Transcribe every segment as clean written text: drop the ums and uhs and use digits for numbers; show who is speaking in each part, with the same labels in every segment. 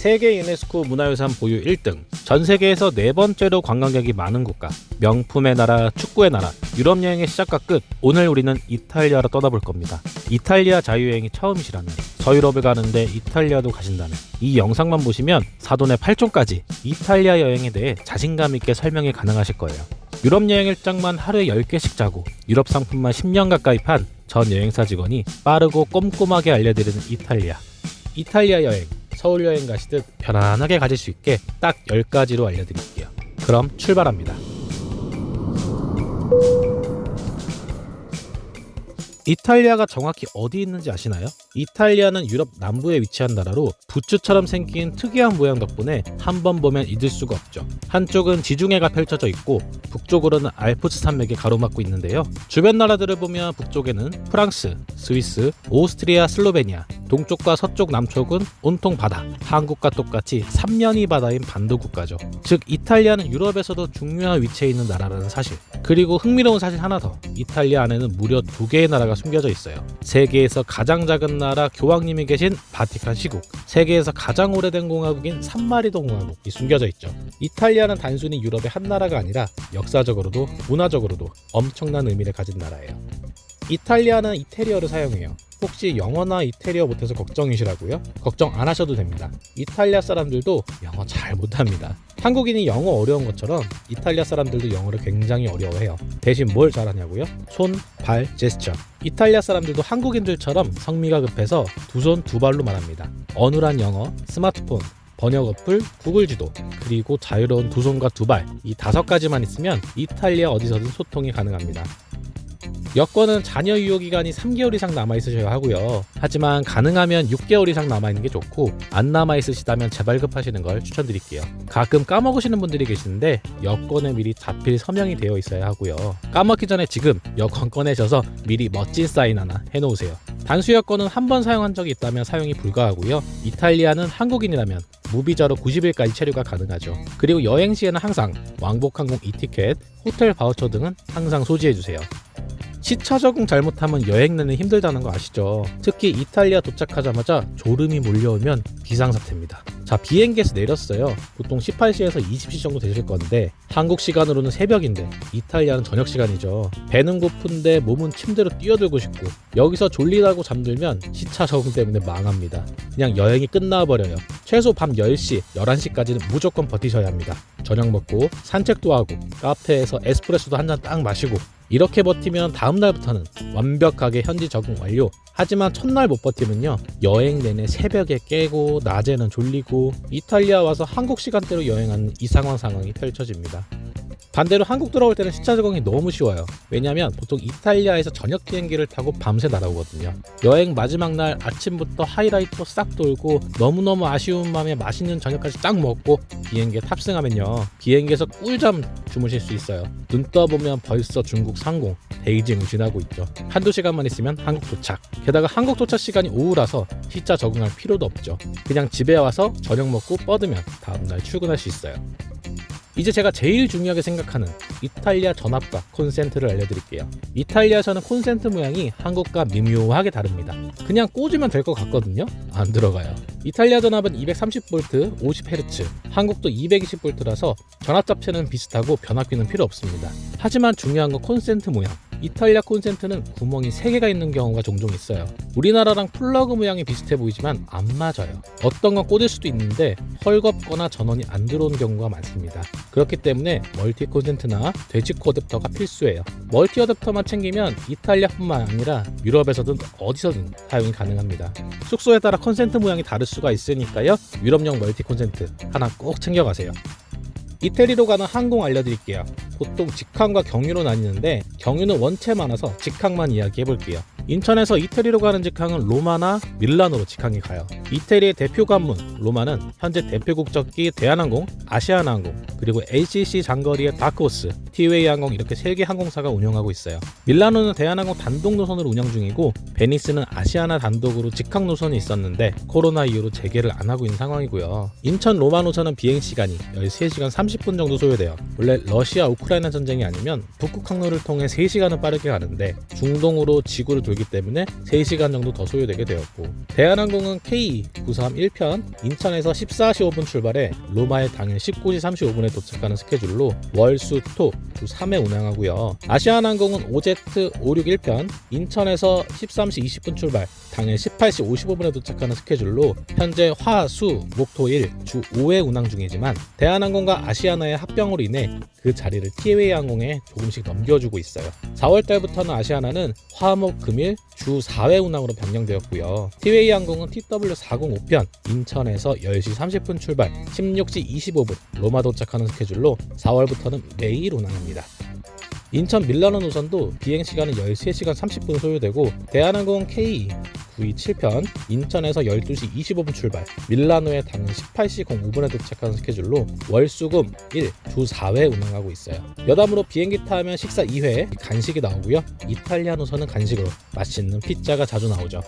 Speaker 1: 세계 유네스코 문화유산 보유 1등, 전 세계에서 네 번째로 관광객이 많은 국가, 명품의 나라, 축구의 나라, 유럽 여행의 시작과 끝, 오늘 우리는 이탈리아로 떠나볼 겁니다. 이탈리아 자유여행이 처음이시라면, 서유럽을 가는데 이탈리아도 가신다면, 이 영상만 보시면 사돈의 8종까지 이탈리아 여행에 대해 자신감 있게 설명이 가능하실 거예요. 유럽 여행 일정만 하루에 10개씩 짜고 유럽 상품만 10년 가까이 판 전 여행사 직원이 빠르고 꼼꼼하게 알려드리는 이탈리아. 이탈리아 여행, 서울 여행 가시듯 편안하게 가실 수 있게 딱 10가지로 알려드릴게요. 그럼 출발합니다. 이탈리아가 정확히 어디 있는지 아시나요? 이탈리아는 유럽 남부에 위치한 나라로 부츠처럼 생긴 특이한 모양 덕분에 한 번 보면 잊을 수가 없죠. 한쪽은 지중해가 펼쳐져 있고 북쪽으로는 알프스 산맥이 가로막고 있는데요. 주변 나라들을 보면 북쪽에는 프랑스, 스위스, 오스트리아, 슬로베니아, 동쪽과 서쪽, 남쪽은 온통 바다, 한국과 똑같이 삼면이 바다인 반도 국가죠. 즉 이탈리아는 유럽에서도 중요한 위치에 있는 나라라는 사실. 그리고 흥미로운 사실 하나 더, 이탈리아 안에는 무려 2개의 나라가 숨겨져 있어요. 세계에서 가장 작은 나라 교황님이 계신 바티칸 시국, 세계에서 가장 오래된 공화국인 산마리노 공화국이 숨겨져 있죠. 이탈리아는 단순히 유럽의 한 나라가 아니라 역사적으로도 문화적으로도 엄청난 의미를 가진 나라예요. 이탈리아는 이태리어를 사용해요. 혹시 영어나 이태리어 못해서 걱정이시라고요? 걱정 안 하셔도 됩니다. 이탈리아 사람들도 영어 잘 못합니다. 한국인이 영어 어려운 것처럼 이탈리아 사람들도 영어를 굉장히 어려워해요. 대신 뭘 잘하냐고요? 손, 발, 제스처. 이탈리아 사람들도 한국인들처럼 성미가 급해서 두 손 두 발로 말합니다. 어눌한 영어, 스마트폰, 번역 어플, 구글 지도, 그리고 자유로운 두 손과 두 발, 이 5가지만 있으면 이탈리아 어디서든 소통이 가능합니다. 여권은 자녀 유효 기간이 3개월 이상 남아있으셔야 하고요. 하지만 가능하면 6개월 이상 남아있는 게 좋고, 안 남아있으시다면 재발급하시는 걸 추천드릴게요. 가끔 까먹으시는 분들이 계시는데 여권에 미리 자필 서명이 되어 있어야 하고요. 까먹기 전에 지금 여권 꺼내셔서 미리 멋진 사인 하나 해놓으세요. 단수 여권은 한 번 사용한 적이 있다면 사용이 불가하고요. 이탈리아는 한국인이라면 무비자로 90일까지 체류가 가능하죠. 그리고 여행 시에는 항상 왕복항공 이티켓, 호텔 바우처 등은 항상 소지해주세요. 시차 적응 잘못하면 여행 내내 힘들다는 거 아시죠? 특히 이탈리아 도착하자마자 졸음이 몰려오면 비상사태입니다. 자, 비행기에서 내렸어요. 보통 18시에서 20시 정도 되실 건데 한국 시간으로는 새벽인데 이탈리아는 저녁 시간이죠. 배는 고픈데 몸은 침대로 뛰어들고 싶고, 여기서 졸리다고 잠들면 시차 적응 때문에 망합니다. 그냥 여행이 끝나버려요. 최소 밤 10시, 11시까지는 무조건 버티셔야 합니다. 저녁 먹고 산책도 하고 카페에서 에스프레소도 한 잔 딱 마시고, 이렇게 버티면 다음날부터는 완벽하게 현지 적응 완료. 하지만 첫날 못 버티면요, 여행 내내 새벽에 깨고 낮에는 졸리고 이탈리아 와서 한국 시간대로 여행하는 이상한 상황이 펼쳐집니다. 반대로 한국 들어올 때는 시차 적응이 너무 쉬워요. 왜냐면 보통 이탈리아에서 저녁 비행기를 타고 밤새 날아오거든요. 여행 마지막 날 아침부터 하이라이트로 싹 돌고 너무너무 아쉬운 마음에 맛있는 저녁까지 딱 먹고 비행기에 탑승하면요, 비행기에서 꿀잠 주무실 수 있어요. 눈 떠보면 벌써 중국 상공, 베이징을 지나고 있죠. 한두 시간만 있으면 한국 도착. 게다가 한국 도착 시간이 오후라서 시차 적응할 필요도 없죠. 그냥 집에 와서 저녁 먹고 뻗으면 다음날 출근할 수 있어요. 이제 제가 제일 중요하게 생각하는 이탈리아 전압과 콘센트를 알려드릴게요. 이탈리아에서는 콘센트 모양이 한국과 미묘하게 다릅니다. 그냥 꽂으면 될 것 같거든요? 안 들어가요. 이탈리아 전압은 230V, 50Hz, 한국도 220V라서 전압 자체는 비슷하고 변압기는 필요 없습니다. 하지만 중요한 건 콘센트 모양. 이탈리아 콘센트는 구멍이 3개가 있는 경우가 종종 있어요. 우리나라랑 플러그 모양이 비슷해 보이지만 안 맞아요. 어떤 건 꽂을 수도 있는데 헐겁거나 전원이 안 들어오는 경우가 많습니다. 그렇기 때문에 멀티 콘센트나 되직코 어댑터가 필수예요. 멀티 어댑터만 챙기면 이탈리아뿐만 아니라 유럽에서든 어디서든 사용이 가능합니다. 숙소에 따라 콘센트 모양이 다를 수가 있으니까요, 유럽용 멀티 콘센트 하나 꼭 챙겨가세요. 이태리로 가는 항공 알려드릴게요. 보통 직항과 경유로 나뉘는데 경유는 원체 많아서 직항만 이야기해볼게요. 인천에서 이태리로 가는 직항은 로마나 밀라노로 직항이 가요. 이태리의 대표 관문 로마는 현재 대표 국적기 대한항공, 아시아나항공, 그리고 LCC 장거리의 다크호스, 티웨이 항공, 이렇게 3개 항공사가 운영하고 있어요. 밀라노는 대한항공 단독 노선으로 운영 중이고 베니스는 아시아나 단독으로 직항 노선이 있었는데 코로나 이후로 재개를 안 하고 있는 상황이고요. 인천 로마 노선은 비행시간이 13시간 30분 정도 소요돼요. 원래 러시아 우크라이나 전쟁이 아니면 북극 항로를 통해 3시간은 빠르게 가는데 중동으로 지구를 돌기 돌기 때문에 3시간 정도 더 소요되게 되었고, 대한항공은 K931편 인천에서 14시 5분 출발해 로마에 당일 19시 35분에 도착하는 스케줄로 월, 수, 토 주 3회 운항하고요. 아시아나항공은 OZ561편 인천에서 13시 20분 출발 당일 18시 55분에 도착하는 스케줄로 현재 화, 수, 목, 토, 일 주 5회 운항 중이지만 대한항공과 아시아나의 합병으로 인해 그 자리를 티웨이 항공에 조금씩 넘겨주고 있어요. 4월달부터는 아시아나는 화, 목, 금일 주 4회 운항으로 변경되었고요. 티웨이 항공은 TW405편 인천에서 10시 30분 출발 16시 25분 로마 도착하는 스케줄로 4월부터는 매일 운항합니다. 인천 밀라노 노선도 비행시간은 13시간 30분 소요되고, 대한항공 K927편 인천에서 12시 25분 출발 밀라노에 당일 18시 05분에 도착하는 스케줄로 월, 수, 금, 일 주 4회 운항하고 있어요. 여담으로 비행기 타면 식사 2회 간식이 나오고요. 이탈리아 노선은 간식으로 맛있는 피자가 자주 나오죠.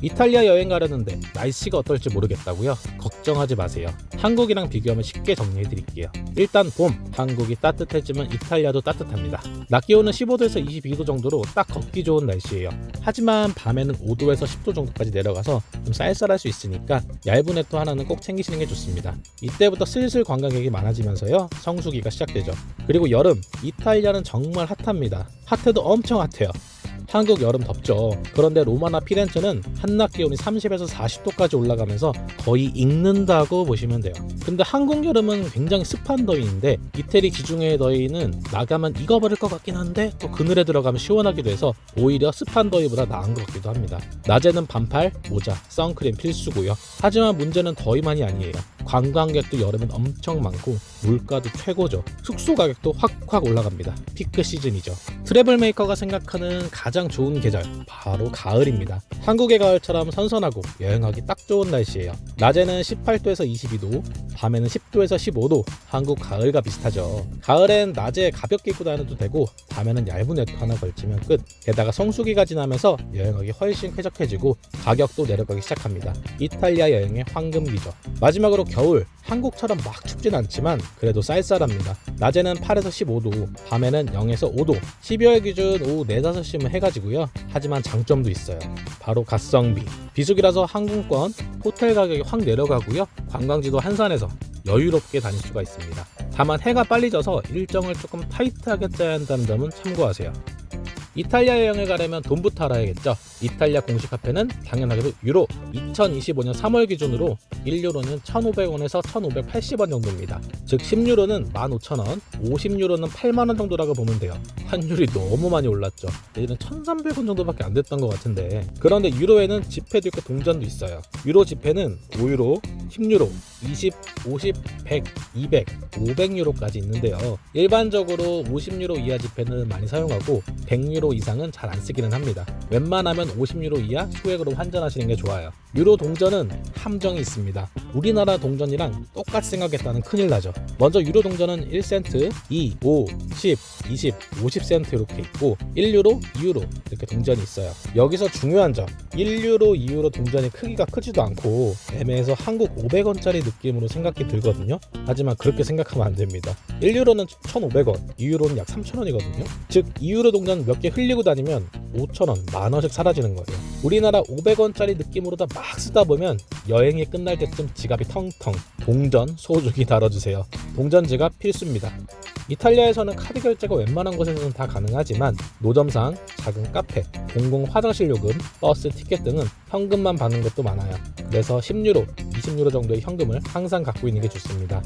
Speaker 1: 이탈리아 여행 가려는데 날씨가 어떨지 모르겠다고요? 걱정하지 마세요. 한국이랑 비교하면 쉽게 정리해 드릴게요. 일단 봄, 한국이 따뜻해지면 이탈리아도 따뜻합니다. 낮 기온은 15도에서 22도 정도로 딱 걷기 좋은 날씨예요. 하지만 밤에는 5도에서 10도 정도까지 내려가서 좀 쌀쌀할 수 있으니까 얇은 외투 하나는 꼭 챙기시는 게 좋습니다. 이때부터 슬슬 관광객이 많아지면서요, 성수기가 시작되죠. 그리고 여름, 이탈리아는 정말 핫합니다. 핫해도 엄청 핫해요. 한국 여름 덥죠. 그런데 로마나 피렌체는 한낮 기온이 30에서 40도까지 올라가면서 거의 익는다고 보시면 돼요. 근데 한국 여름은 굉장히 습한 더위인데, 이태리 지중해의 더위는 나가면 익어버릴 것 같긴 한데 또 그늘에 들어가면 시원하기도 해서 오히려 습한 더위보다 나은 것 같기도 합니다. 낮에는 반팔, 모자, 선크림 필수고요. 하지만 문제는 더위만이 아니에요. 관광객도 여름엔 엄청 많고 물가도 최고죠. 숙소 가격도 확 올라갑니다. 피크 시즌이죠. 트래블 메이커가 생각하는 가장 좋은 계절, 바로 가을입니다. 한국의 가을처럼 선선하고 여행하기 딱 좋은 날씨예요. 낮에는 18도에서 22도, 밤에는 10도에서 15도, 한국 가을과 비슷하죠. 가을엔 낮에 가볍게 입고 다녀도 되고 밤에는 얇은 외투 하나 걸치면 끝. 게다가 성수기가 지나면서 여행하기 훨씬 쾌적해지고 가격도 내려가기 시작합니다. 이탈리아 여행의 황금기죠. 마지막으로 겨울, 한국처럼 막 춥진 않지만 그래도 쌀쌀합니다. 낮에는 8에서 15도, 밤에는 0에서 5도, 12월 기준 오후 4, 5시면 해가 지고요. 하지만 장점도 있어요. 바로 가성비. 비수기라서 항공권, 호텔 가격이 확 내려가고요. 관광지도 한산해서 여유롭게 다닐 수가 있습니다. 다만 해가 빨리 져서 일정을 조금 타이트하게 짜야 한다는 점은 참고하세요. 이탈리아 여행을 가려면 돈부터 알아야겠죠. 이탈리아 공식 화폐는 당연하게도 유로. 2025년 3월 기준으로 1유로는 1,500원에서 1,580원 정도입니다. 즉 10유로는 15,000원, 50유로는 8만원 정도라고 보면 돼요. 환율이 너무 많이 올랐죠. 내일은 1,300원 정도밖에 안 됐던 것 같은데, 그런데 유로에는 지폐도 있고 동전도 있어요. 유로 지폐는 5유로, 10유로, 20, 50, 100, 200, 500유로까지 있는데요. 일반적으로 50유로 이하 지폐는 많이 사용하고 100유로 이상은 잘 안 쓰기는 합니다. 웬만하면 50유로 이하 소액으로 환전하시는 게 좋아요. 유로 동전은 함정이 있습니다. 우리나라 동전이랑 똑같이 생각했다는 큰일 나죠. 먼저 유로 동전은 1센트, 2, 5, 10, 20, 50센트 이렇게 있고 1유로, 2유로 이렇게 동전이 있어요. 여기서 중요한 점, 1유로, 2유로 동전이 크기가 크지도 않고 애매해서 한국 500원짜리 느낌으로 생각이 들거든요. 하지만 그렇게 생각하면 안 됩니다. 1유로는 1,500원, 2유로는 약 3,000원이거든요. 즉 2유로 동전 몇 개 흘리고 다니면 5,000원, 만원씩 사라지는 거예요. 우리나라 500원짜리 느낌으로다 막 쓰다 보면 여행이 끝날 때쯤 지갑이 텅텅. 동전 소중히 다뤄주세요. 동전 지갑 필수입니다. 이탈리아에서는 카드 결제가 웬만한 곳에서는 다 가능하지만 노점상 작은 카페, 공공 화장실 요금, 버스 티켓 등은 현금만 받는 것도 많아요. 그래서 10유로, 20유로 정도의 현금을 항상 갖고 있는 게 좋습니다.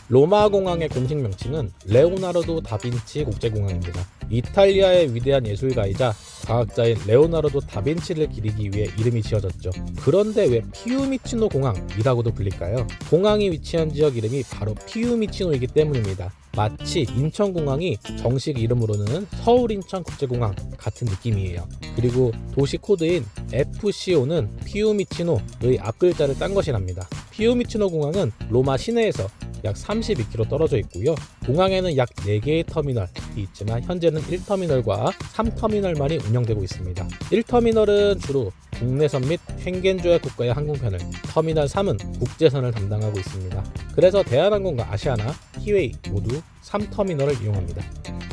Speaker 1: 로마 공항의 공식 명칭은 레오나르도 다빈치 국제공항입니다. 이탈리아의 위대한 예술가이자 과학자인 레오나르도 다빈치를 기리기 위해 이름이 지어졌죠. 그런데 왜 피우미치노 공항이라고도 불릴까요? 공항이 위치한 지역 이름이 바로 피우미치노이기 때문입니다. 마치 인천공항이 정식 이름으로는 서울인천국제공항 같은 느낌이에요. 그리고 도시 코드인 FCO는 피우미치노의 앞글자를 딴 것이랍니다. 피우미치노 공항은 로마 시내에서 약 32km 떨어져 있고요. 공항에는 약 4개의 터미널이 있지만 현재는 1터미널과 3터미널만이 운영되고 있습니다. 1터미널은 주로 국내선 및 쉥겐조약 국가의 항공편을, 터미널 3은 국제선을 담당하고 있습니다. 그래서 대한항공과 아시아나, 티웨이 모두 3터미널을 이용합니다.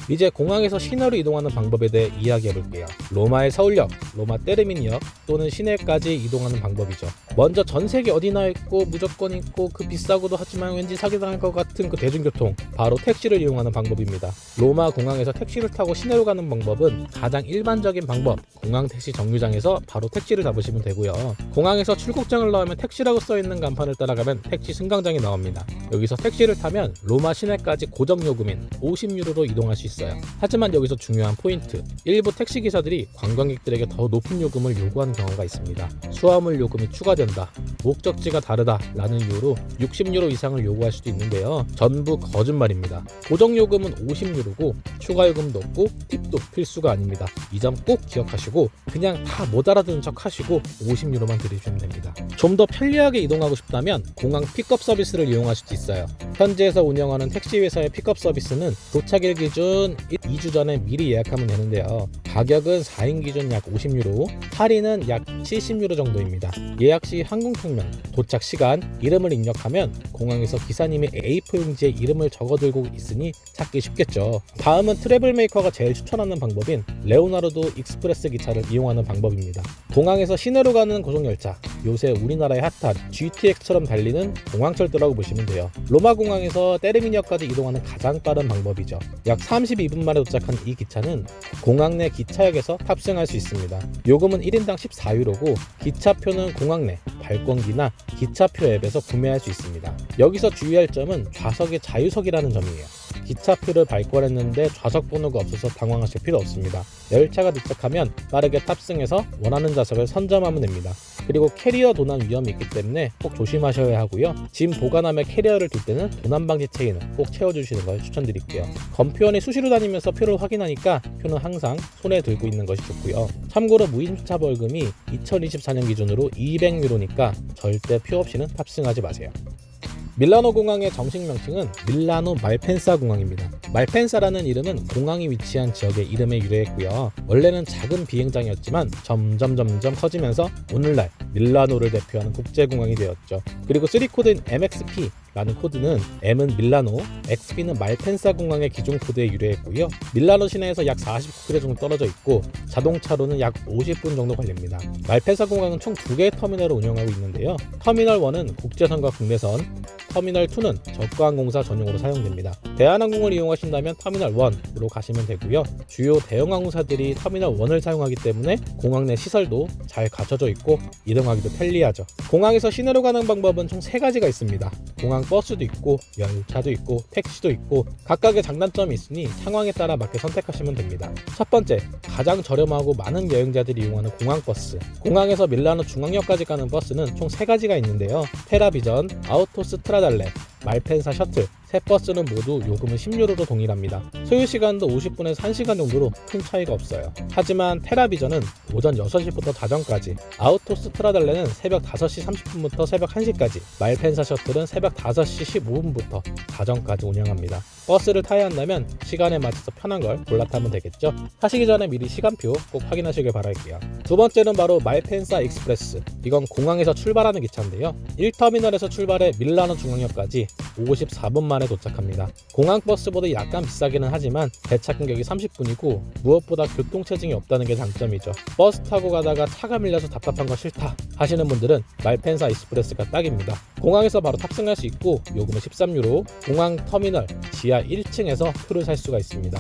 Speaker 1: 이제 공항에서 시내로 이동하는 방법에 대해 이야기해 볼게요. 로마의 서울역, 로마 테르미니역 또는 시내까지 이동하는 방법이죠. 먼저 전 세계 어디나 있고 무조건 있고 그 비싸고도 하지만 왠지 사기당할 것 같은 그 대중교통, 바로 택시를 이용하는 방법입니다. 로마 공항에서 택시를 타고 시내로 가는 방법은 가장 일반적인 방법, 공항 택시 정류장에서 바로 택시를 잡으시면 되고요. 공항에서 출국장을 넣으면 택시라고 써있는 간판을 따라가면 택시 승강장이 나옵니다. 여기서 택시를 타면 로마 시내까지 고정 요금인 50유로로 이동할 수 있어요. 하지만 여기서 중요한 포인트, 일부 택시기사들이 관광객들에게 더 높은 요금을 요구하는 경우가 있습니다. 수화물 요금이 추가된다, 목적지가 다르다 라는 이유로 60유로 이상을 요구할 수도 있는데요. 전부 거짓말입니다. 고정 요금은 50유로고 추가 요금도 없고 팁도 필수가 아닙니다. 이 점 꼭 기억하시고 그냥 다 못 알아듣는 척 하시고 50유로만 들이시면 됩니다. 좀 더 편리하게 이동하고 싶다면 공항 픽업 서비스를 이용할 수도 있어요. 현지에서 운영하는 택시 회사의 픽업 서비스는 도착일 기준 2주 전에 미리 예약하면 되는데요. 가격은 4인 기준 약 50유로, 할인은 약 70유로 정도입니다. 예약 시 항공편명, 도착 시간, 이름을 입력하면 공항에서 기사님이 A4 용지에 이름을 적어들고 있으니 찾기 쉽겠죠. 다음은 트래블메이커가 제일 추천하는 방법인 레오나르도 익스프레스 기차를 이용하는 방법입니다. 공항에서 시내로 가는 고속열차, 요새 우리나라의 핫한 GTX처럼 달리는 공항철도라고 보시면 돼요. 로마 공항에서 테르미니역까지 이동하는 가장 빠른 방법이죠. 약 32분 만에 도착한 이 기차는 공항 내 기차역에서 탑승할 수 있습니다. 요금은 1인당 14유로고 기차표는 공항 내 발권기나 기차표 앱에서 구매할 수 있습니다. 여기서 주의할 점은 좌석이 자유석이라는 점이에요. 기차표를 발권했는데 좌석 번호가 없어서 당황하실 필요 없습니다. 열차가 도착하면 빠르게 탑승해서 원하는 좌석을 선점하면 됩니다. 그리고 캐리어 도난 위험이 있기 때문에 꼭 조심하셔야 하고요. 짐 보관함에 캐리어를 둘 때는 도난 방지 체인을 꼭 채워주시는 걸 추천드릴게요. 검표원이 수시로 다니면서 표를 확인하니까 표는 항상 손에 들고 있는 것이 좋고요. 참고로 무임차 벌금이 2024년 기준으로 200유로니까 절대 표 없이는 탑승하지 마세요. 밀라노 공항의 정식 명칭은 밀라노 말펜사 공항입니다. 말펜사라는 이름은 공항이 위치한 지역의 이름에 유래했고요. 원래는 작은 비행장이었지만 점점 커지면서 오늘날 밀라노를 대표하는 국제공항이 되었죠. 그리고 3코드인 MXP 라는 코드는 M은 밀라노, XP는 말펜사 공항의 기존 코드에 유래했고요. 밀라노 시내에서 약 49km 정도 떨어져 있고 자동차로는 약 50분 정도 걸립니다. 말펜사 공항은 총 2개의 터미널을 운영하고 있는데요. 터미널 1은 국제선과 국내선, 터미널 2는 저가항공사 전용으로 사용됩니다. 대한항공을 이용하신다면 터미널 1으로 가시면 되고요. 주요 대형항공사들이 터미널 1을 사용하기 때문에 공항 내 시설도 잘 갖춰져 있고 이동하기도 편리하죠. 공항에서 시내로 가는 방법은 총 3가지가 있습니다. 공항 버스도 있고 열차도 있고 택시도 있고 각각의 장단점이 있으니 상황에 따라 맞게 선택하시면 됩니다. 첫 번째, 가장 저렴하고 많은 여행자들이 이용하는 공항버스. 공항에서 밀라노 중앙역까지 가는 버스는 총 3가지가 있는데요. 테라비전, 아우토스트라달레, 말펜사 셔틀, 세 버스는 모두 요금은 10유로로 동일합니다. 소요시간도 50분에서 1시간 정도로 큰 차이가 없어요. 하지만 테라비전은 오전 6시부터 자정까지, 아우토스트라달레는 새벽 5시 30분부터 새벽 1시까지, 말펜사 셔틀은 새벽 5시 15분부터 자정까지 운영합니다. 버스를 타야 한다면 시간에 맞춰서 편한 걸 골라 타면 되겠죠. 타시기 전에 미리 시간표 꼭 확인하시길 바랄게요. 두 번째는 바로 말펜사 익스프레스. 이건 공항에서 출발하는 기차인데요. 1터미널에서 출발해 밀라노 중앙역까지 54분 만에 도착합니다. 공항버스보다 약간 비싸기는 하지만 배차 간격이 30분이고 무엇보다 교통체증이 없다는 게 장점이죠. 버스 타고 가다가 차가 밀려서 답답한 거 싫다 하시는 분들은 말펜사 익스프레스가 딱입니다. 공항에서 바로 탑승할 수 있고 요금은 13유로, 공항 터미널 지하 1층에서 표를 살 수가 있습니다.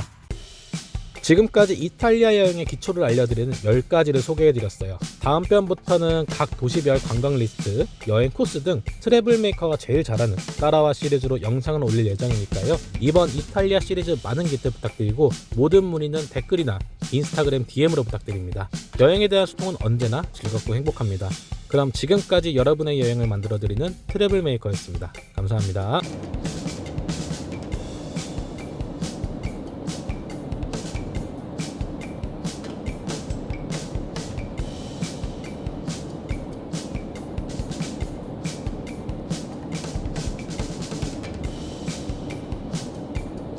Speaker 1: 지금까지 이탈리아 여행의 기초를 알려드리는 10가지를 소개해드렸어요. 다음 편부터는 각 도시별 관광 리스트, 여행 코스 등 트래블메이커가 제일 잘하는 따라와 시리즈로 영상을 올릴 예정이니까요. 이번 이탈리아 시리즈 많은 기대 부탁드리고 모든 문의는 댓글이나 인스타그램 DM으로 부탁드립니다. 여행에 대한 소통은 언제나 즐겁고 행복합니다. 그럼 지금까지 여러분의 여행을 만들어드리는 트래블메이커였습니다. 감사합니다.